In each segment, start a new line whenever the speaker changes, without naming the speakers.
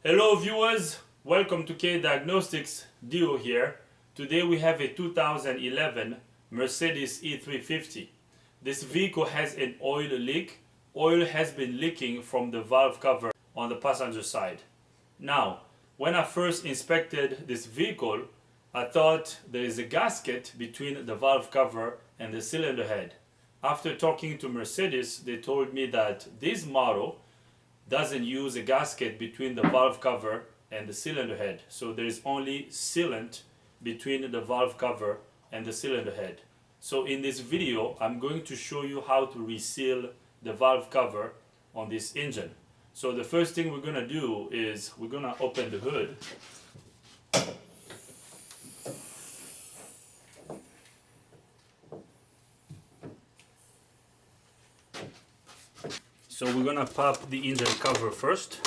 Hello viewers, welcome to K Diagnostics Dio here. Today we have a 2011 Mercedes E350. This vehicle has an oil leak. Oil has been leaking from the valve cover on the passenger side. Now, when I first inspected this vehicle, I thought there is a gasket between the valve cover and the cylinder head. After talking to Mercedes, they told me that this model doesn't use a gasket between the valve cover and the cylinder head. So there is only sealant between the valve cover and the cylinder head. So in this video, I'm going to show you how to reseal the valve cover on this engine. So the first thing we're gonna do is we're gonna open the hood. So we're gonna pop the engine cover first.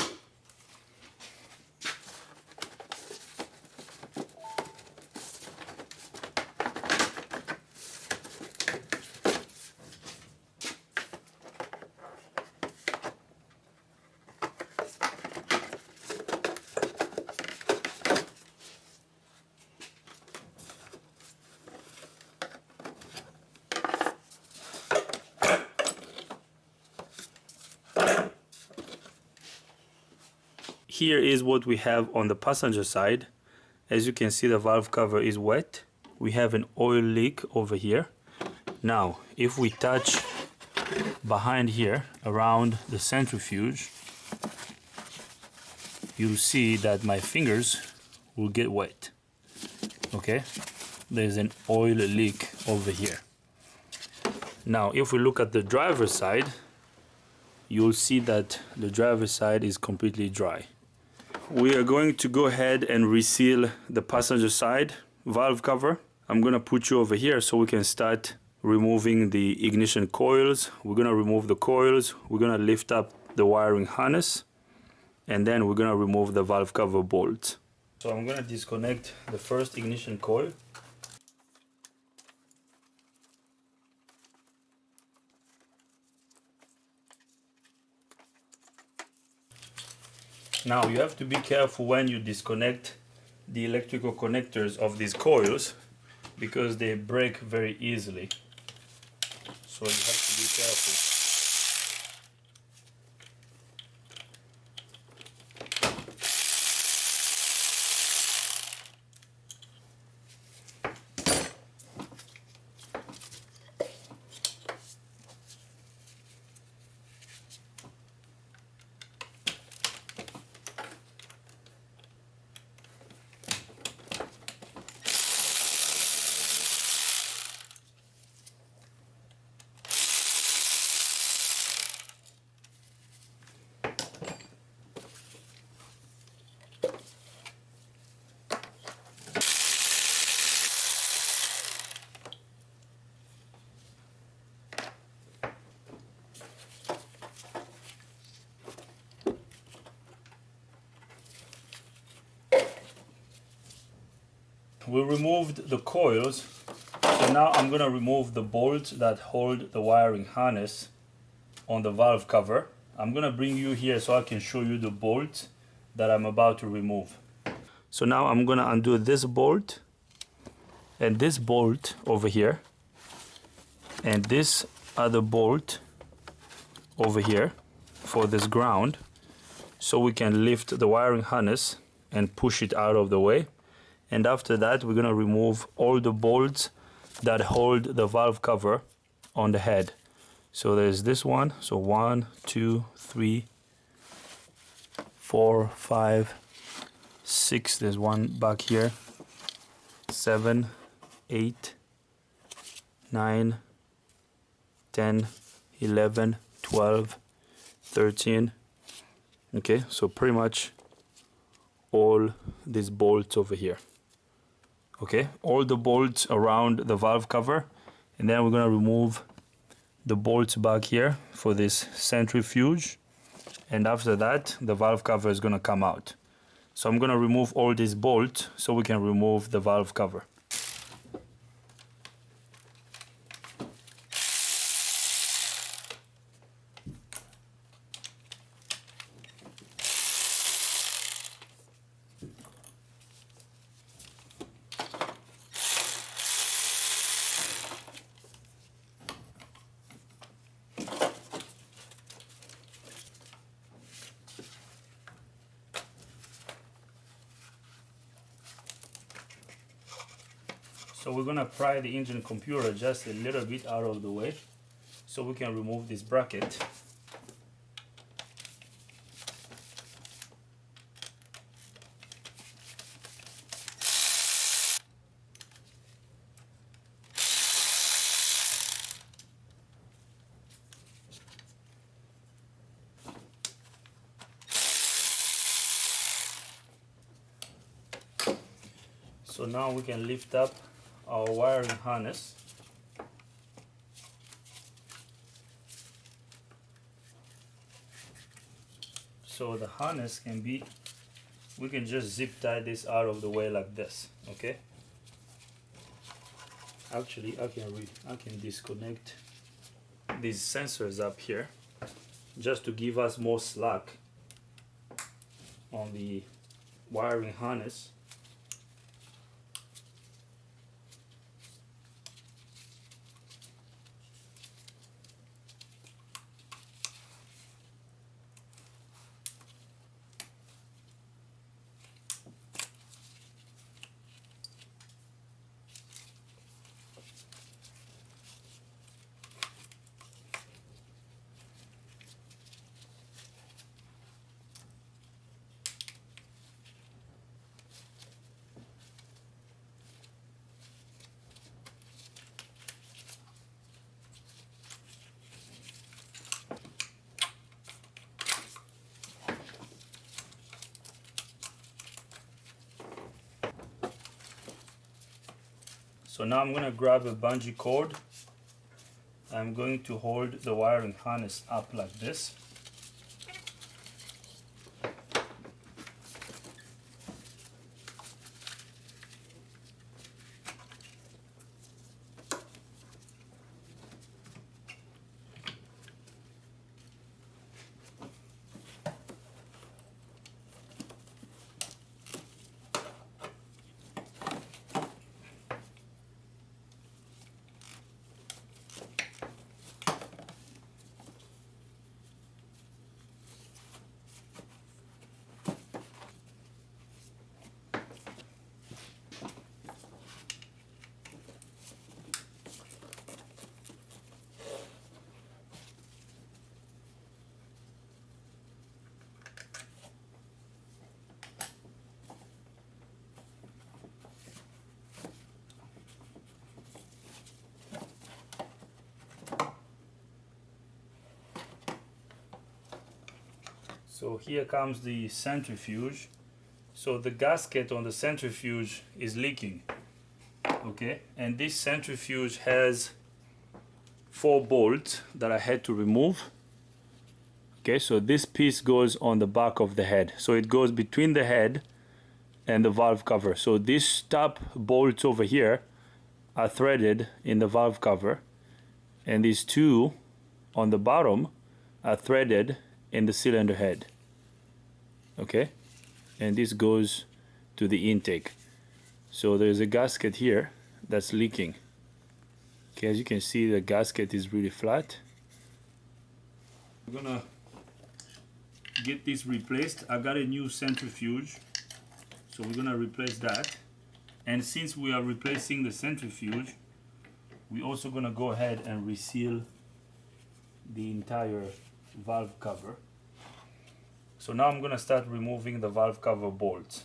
Here is what we have on the passenger side. As you can see, the valve cover is wet. We have an oil leak over here. Now, if we touch behind here around the centrifuge, you'll see that my fingers will get wet. Okay, there's an oil leak over here. Now, if we look at the driver's side, you'll see that the driver's side is completely dry. We are going to go ahead and reseal the passenger side valve cover. I'm gonna put you over here so we can start removing the ignition coils. We're gonna remove the coils, we're gonna lift up the wiring harness, and then we're gonna remove the valve cover bolts. So I'm gonna disconnect the first ignition coil. Now you have to be careful when you disconnect the electrical connectors of these coils because they break very easily. So you have to be careful. We removed the coils, so now I'm gonna remove the bolts that hold the wiring harness on the valve cover. I'm gonna bring you here so I can show you the bolts that I'm about to remove. So now I'm gonna undo this bolt and this bolt over here and this other bolt over here for this ground, so we can lift the wiring harness and push it out of the way. And after that, we're gonna remove all the bolts that hold the valve cover on the head. So there's this one, so 1, 2, 3, 4, 5, 6, there's one back here, 7, 8, 9, 10, 11, 12, 13. Okay, so pretty much all these bolts over here. Okay, all the bolts around the valve cover, and then we're gonna remove the bolts back here for this centrifuge, and after that the valve cover is gonna come out. So I'm gonna remove all these bolts so we can remove the valve cover. So we're gonna pry the engine computer just a little bit out of the way so we can remove this bracket. So now we can lift up our wiring harness. So the harness can be, we can just zip tie this out of the way like this, okay? Actually, I can disconnect these sensors up here just to give us more slack on the wiring harness. So now I'm going to grab a bungee cord. I'm going to hold the wiring harness up like this. So here comes the centrifuge. So the gasket on the centrifuge is leaking, okay? And this centrifuge has 4 bolts that I had to remove. Okay, so this piece goes on the back of the head. So it goes between the head and the valve cover. So these top bolts over here are threaded in the valve cover, and these 2 on the bottom are threaded in the cylinder head. Okay, and this goes to the intake. So there's a gasket here that's leaking. Okay, as you can see, the gasket is really flat. I'm gonna get this replaced. I got a new centrifuge, so we're gonna replace that. And since we are replacing the centrifuge, we're also gonna go ahead and reseal the entire valve cover. So now I'm gonna start removing the valve cover bolts.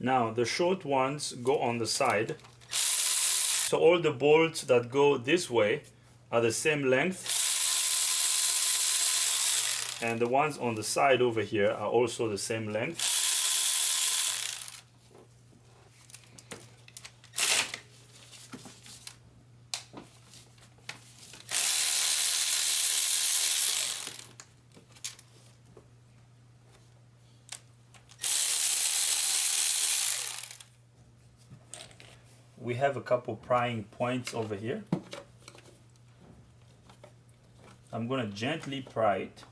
Now the short ones go on the side, so all the bolts that go this way are the same length, And the ones on the side over here are also the same length. We have a couple prying points over here. I'm gonna gently pry it.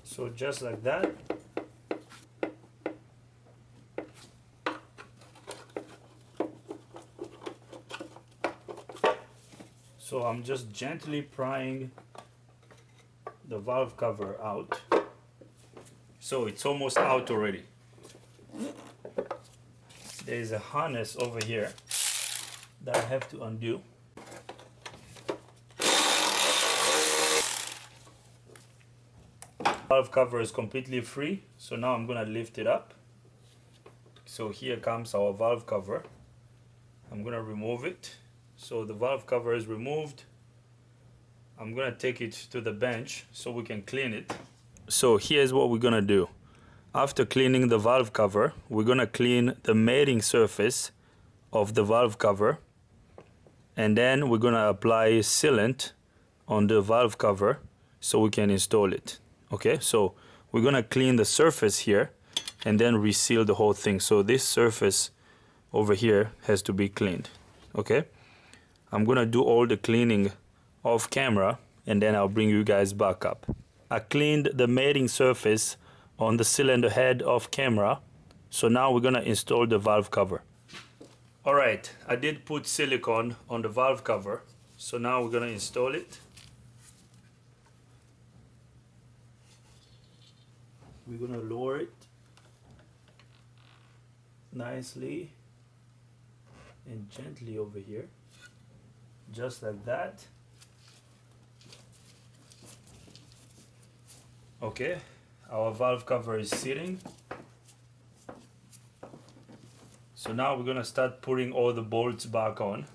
So just like that. So I'm just gently prying the valve cover out. So it's almost out already. There's a harness over here that I have to undo. Valve cover is completely free, so now I'm gonna lift it up. So here comes our valve cover. I'm gonna remove it. So the valve cover is removed. I'm gonna take it to the bench so we can clean it. So here's what we're gonna do. After cleaning the valve cover, we're gonna clean the mating surface of the valve cover, and then we're gonna apply sealant on the valve cover so we can install it. Okay, so we're gonna clean the surface here and then reseal the whole thing. So this surface over here has to be cleaned. Okay, I'm gonna do all the cleaning off camera and then I'll bring you guys back up. I cleaned the mating surface on the cylinder head off camera, so now we're gonna install the valve cover. Alright, I did put silicone on the valve cover, so now we're gonna install it. We're gonna lower it nicely and gently over here, just like that. Okay, our valve cover is sitting. So now we're gonna start putting all the bolts back on.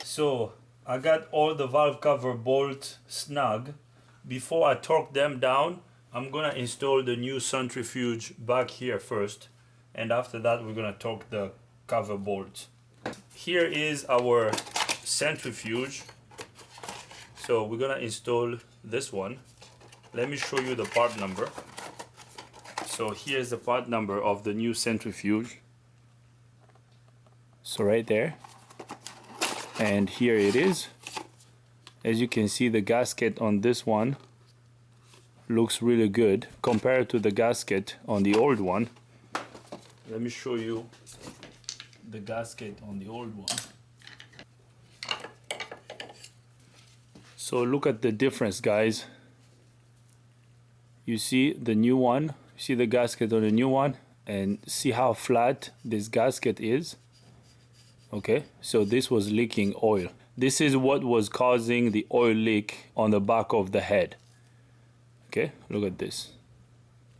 So I got all the valve cover bolts snug. Before I torque them down, I'm gonna install the new centrifuge back here first, and after that we're gonna torque the cover bolts. Here is our centrifuge. So we're gonna install this one. Let me show you the part number. So here's the part number of the new centrifuge. So right there. And here it is. As you can see, the gasket on this one looks really good compared to the gasket on the old one. Let me show you the gasket on the old one. So look at the difference, guys. You see the new one, you see the gasket on the new one, and see how flat this gasket is. Okay, so this was leaking oil. This is what was causing the oil leak on the back of the head. Okay, look at this.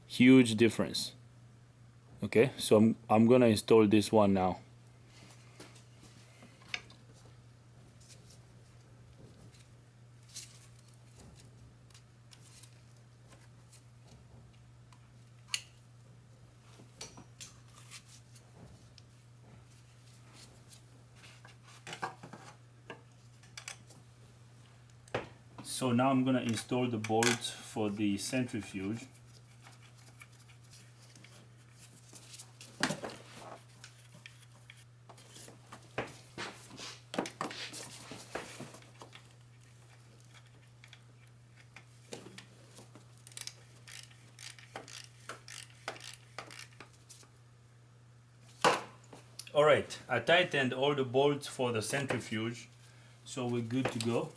Huge difference. Okay, so I'm gonna install this one now. So now I'm gonna install the bolts for the centrifuge. Alright, I tightened all the bolts for the centrifuge, so we're good to go.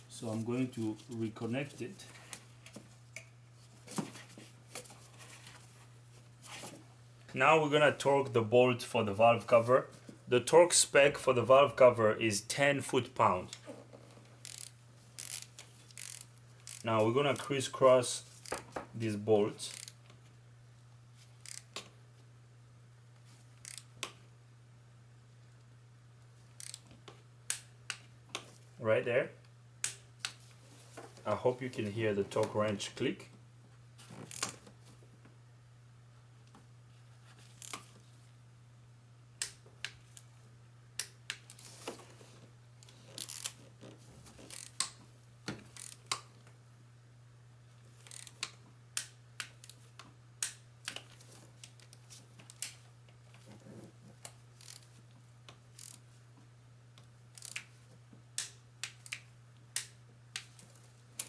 So I'm going to reconnect it. Now we're gonna torque the bolt for the valve cover. The torque spec for the valve cover is 10 foot-pounds. Now we're gonna crisscross these bolts. Right there. I hope you can hear the torque wrench click.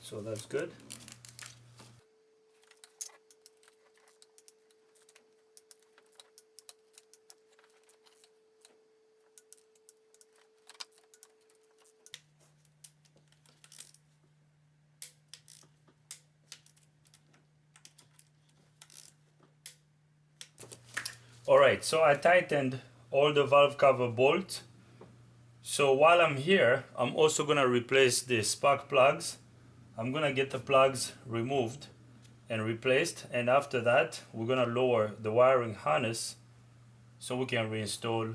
So that's good. Alright, so I tightened all the valve cover bolts. So while I'm here, I'm also gonna replace the spark plugs. I'm gonna get the plugs removed and replaced, and after that we're gonna lower the wiring harness so we can reinstall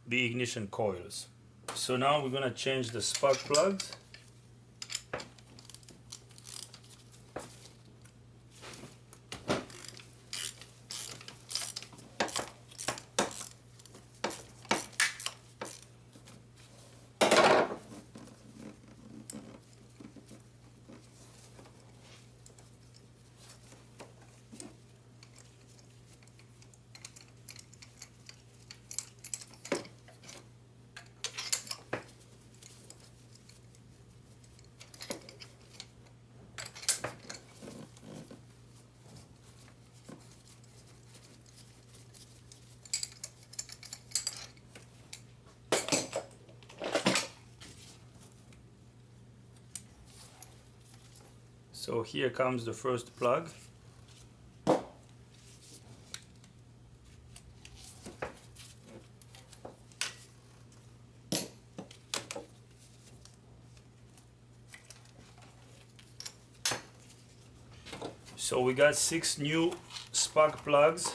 the ignition coils. So now we're gonna change the spark plugs. So here comes the first plug. So we got 6 new spark plugs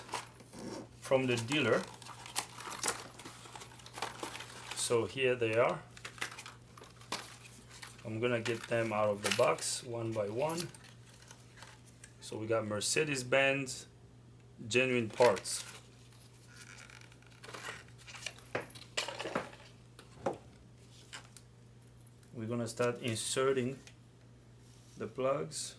from the dealer. So here they are. I'm gonna get them out of the box one by one. So we got Mercedes-Benz genuine parts. We're gonna start inserting the plugs.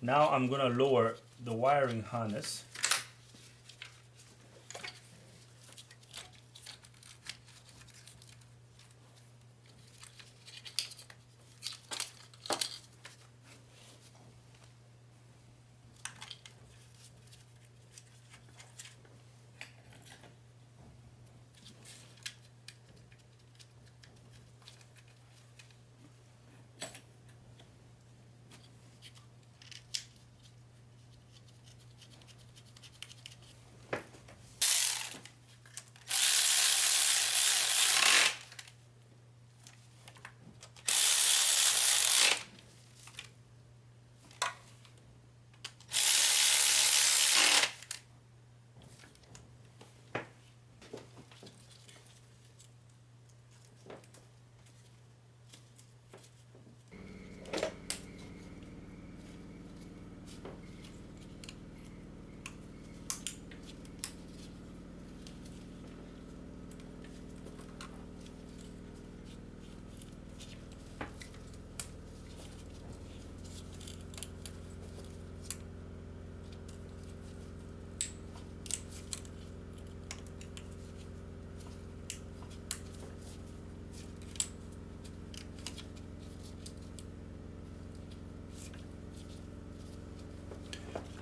Now I'm gonna lower the wiring harness.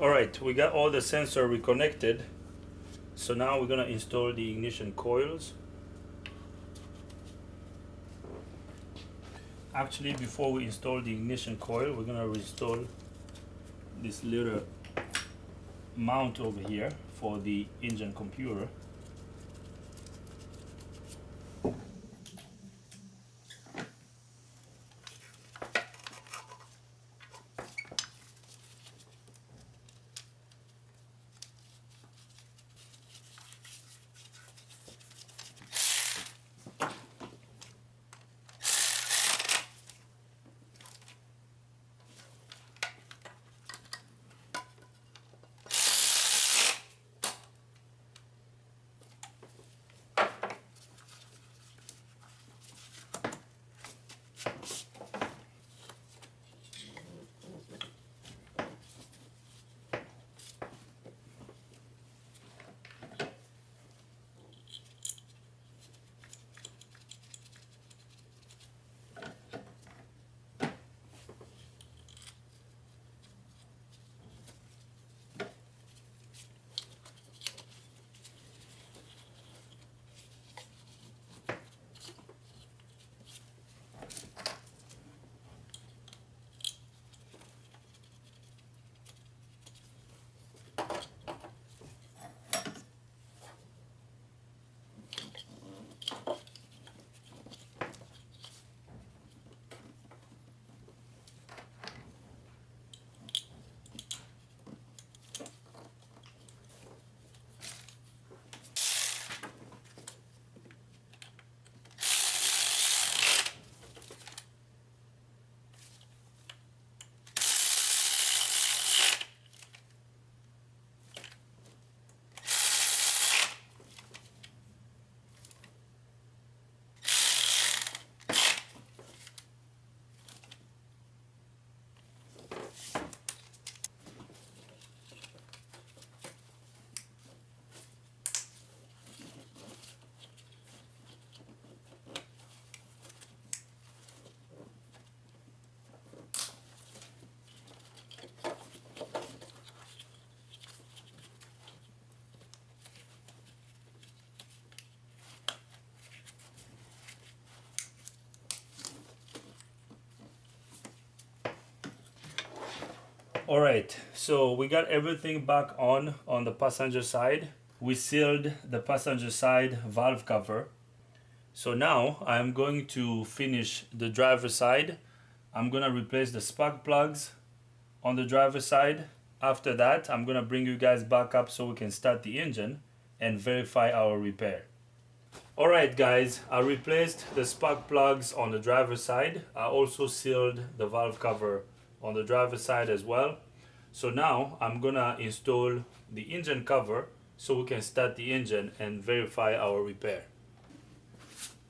Alright, we got all the sensor reconnected. So now we're gonna install the ignition coils. Actually, before we install the ignition coil, we're gonna reinstall this little mount over here for the engine computer. Alright, so we got everything back on the passenger side. We sealed the passenger side valve cover. So now I'm going to finish the driver side. I'm gonna replace the spark plugs on the driver side. After that, I'm gonna bring you guys back up so we can start the engine and verify our repair. Alright guys, I replaced the spark plugs on the driver's side. I also sealed the valve cover on the driver's side as well. So now I'm gonna install the engine cover so we can start the engine and verify our repair.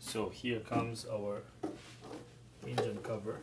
So here comes our engine cover.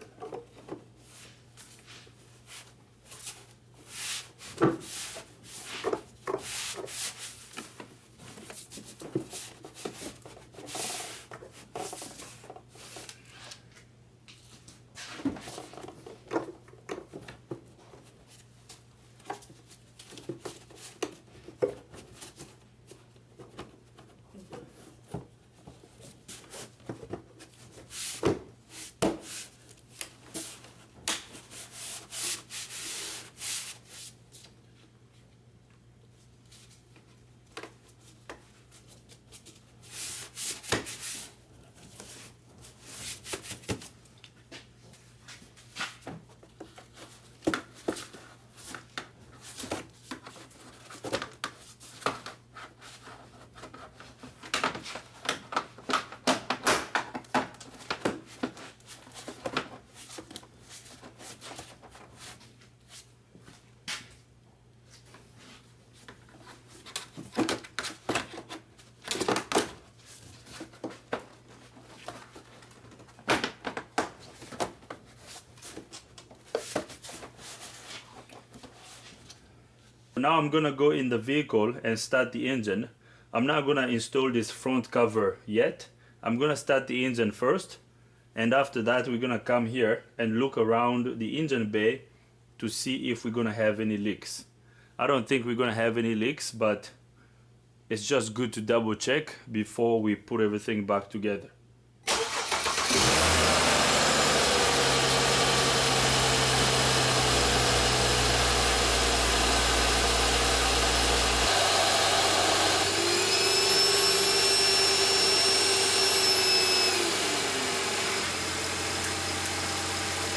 Now I'm gonna go in the vehicle and start the engine. I'm not gonna install this front cover yet. I'm gonna start the engine first, and after that we're gonna come here and look around the engine bay to see if we're gonna have any leaks. I don't think we're gonna have any leaks, but it's just good to double check before we put everything back together.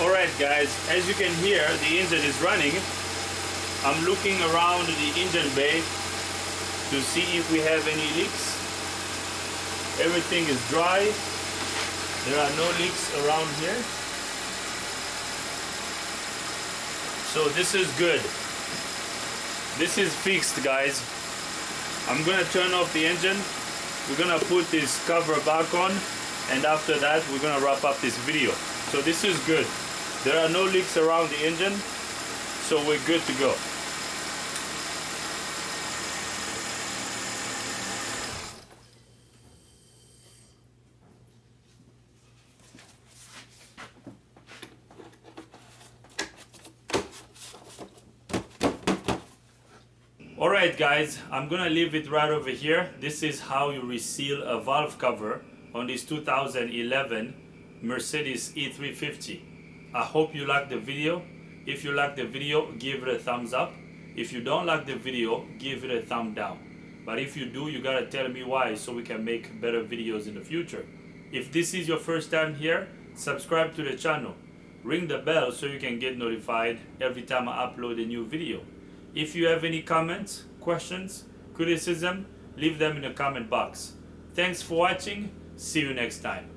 Alright guys, as you can hear, the engine is running. I'm looking around the engine bay to see if we have any leaks. Everything is dry. There are no leaks around here. So this is good. This is fixed, guys. I'm gonna turn off the engine. We're gonna put this cover back on, and after that we're gonna wrap up this video. So this is good. There are no leaks around the engine, so we're good to go. Alright guys, I'm gonna leave it right over here. This is how you reseal a valve cover on this 2011 Mercedes E350. I hope you liked the video. If you like the video, give it a thumbs up. If you don't like the video, give it a thumb down. But if you do, you gotta tell me why so we can make better videos in the future. If this is your first time here, subscribe to the channel. Ring the bell so you can get notified every time I upload a new video. If you have any comments, questions, criticism, leave them in the comment box. Thanks for watching. See you next time.